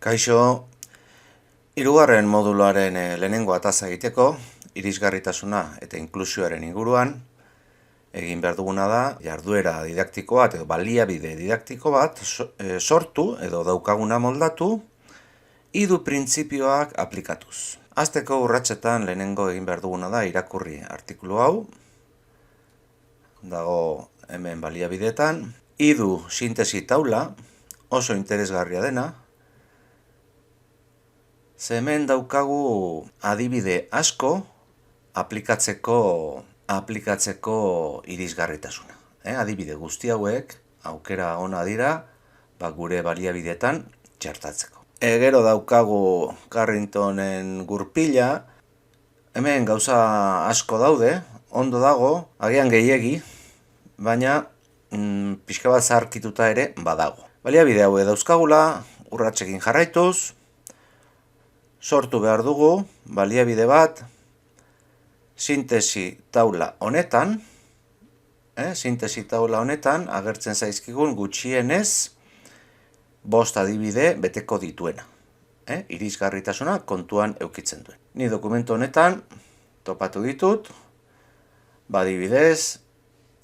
Kaixo, hirugarren moduluaren lehenengo ataza egiteko, irisgarritasuna eta inklusioaren inguruan, egin behar duguna da, jarduera didaktiko bat edo baliabide didaktiko bat sortu edo daukaguna moldatu, hiru printzipioak aplikatuz. Hasteko urratsetan lehenengo egin behar duguna da irakurri artikulu hau, dago hemen baliabideetan, hiru sintesi taula, oso interesgarria dena, ze hemen daukagu adibide asko aplikatzeko irisgarritasuna. Adibide guzti hauek aukera ona dira gure baliabideetan txertatzeko. Gero daukagu Carringtonen gurpila, hemen gauza asko daude, ondo dago, agian gehiegi, baina pixka bat zaharkituta ere badago. Baliabide hau dauzkagula, urratsekin jarraituz, sortu behar dugu baliabide bat sintesi taula honetan, agertzen zaizkigun gutxienez 5 adibide beteko dituena. Irisgarritasuna kontuan eukitzen duen. Ni dokumentu honetan topatu ditut, adibidez,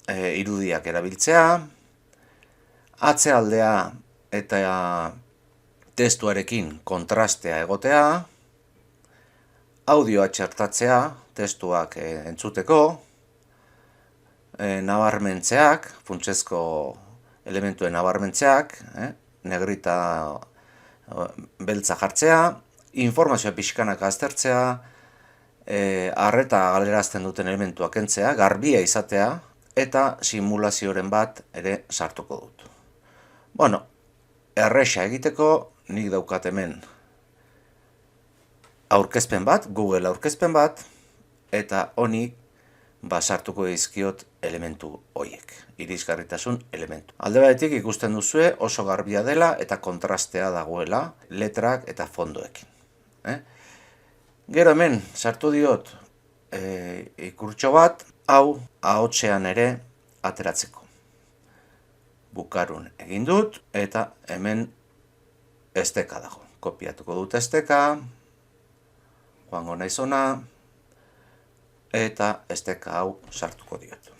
irudiak erabiltzea, atzealdea eta testuarekin kontrastea egotea, audioa txertatzea, testuak entzuteko, nabarmentzeak, funtsezko elementuen nabarmentzeak, negrita beltza jartzea, informazioa pixkanak aztertzea, arreta galerazten duten elementuak kentzea, garbia izatea, eta simulazioren bat ere sartuko dut. Bueno, erresa egiteko, nik daukat hemen aurkezpen bat, Google aurkezpen bat, eta honi sartuko dizkiot elementu horiek, irisgarritasun elementu. Alde batetik ikusten duzue oso garbia dela eta kontrastea dagoela letrak eta fondoekin. Gero hemen sartu diot ikurtxo bat, hau ahotsean ere ateratzeko. Bukarun egin dut eta hemen esteka dago. Kopiatuko dut esteka, joango naiz hona, eta esteka hau sartuko diot.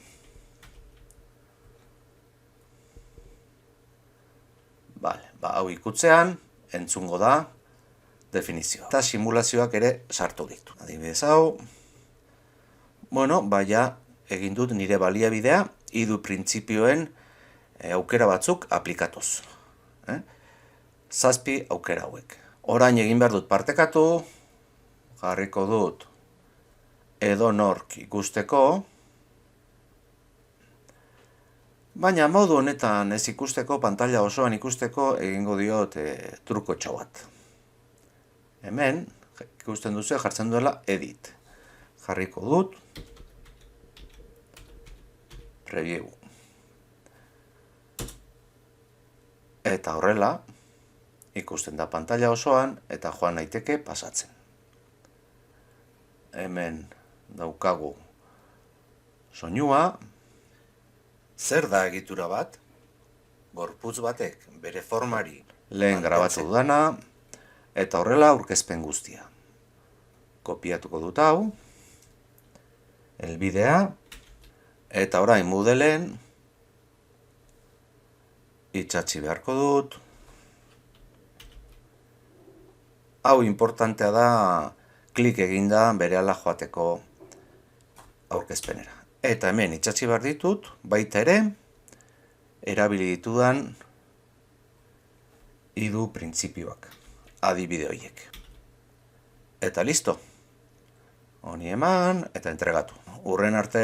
Hau ikutzean, entzungo da definizioa. Eta simulazioak ere sartu ditu. Adibidez hau, egin dut nire baliabidea, hiru printzipioen aukera batzuk aplikatuz. 7 aukera hauek. Orain egin behar dut partekatu, jarriko dut edonork ikusteko, baina modu honetan ez ikusteko, pantalla osoan ikusteko, egingo diot trukotxo bat. Hemen, ikusten duzu, jartzen duela edit. Jarriko dut review. Eta horrela, ikusten da pantalla osoan eta joan naiteke pasatzen. Hemen daukagu soinua. Zer da egitura bat? Gorputz batek bere formari lehen grabatu dudana eta horrela aurkezpen guztia. Kopiatuko dut hau, helbidea, eta orain Moodleen itsatsi beharko dut. Hau importantea da klik eginda berehala joateko aurkezpenera. Eta hemen itsatsi behar ditut, baita ere, erabili ditudan hiru printzipioak, adibide horiek. Eta listo. Honi eman eta entregatu. Hurren arte.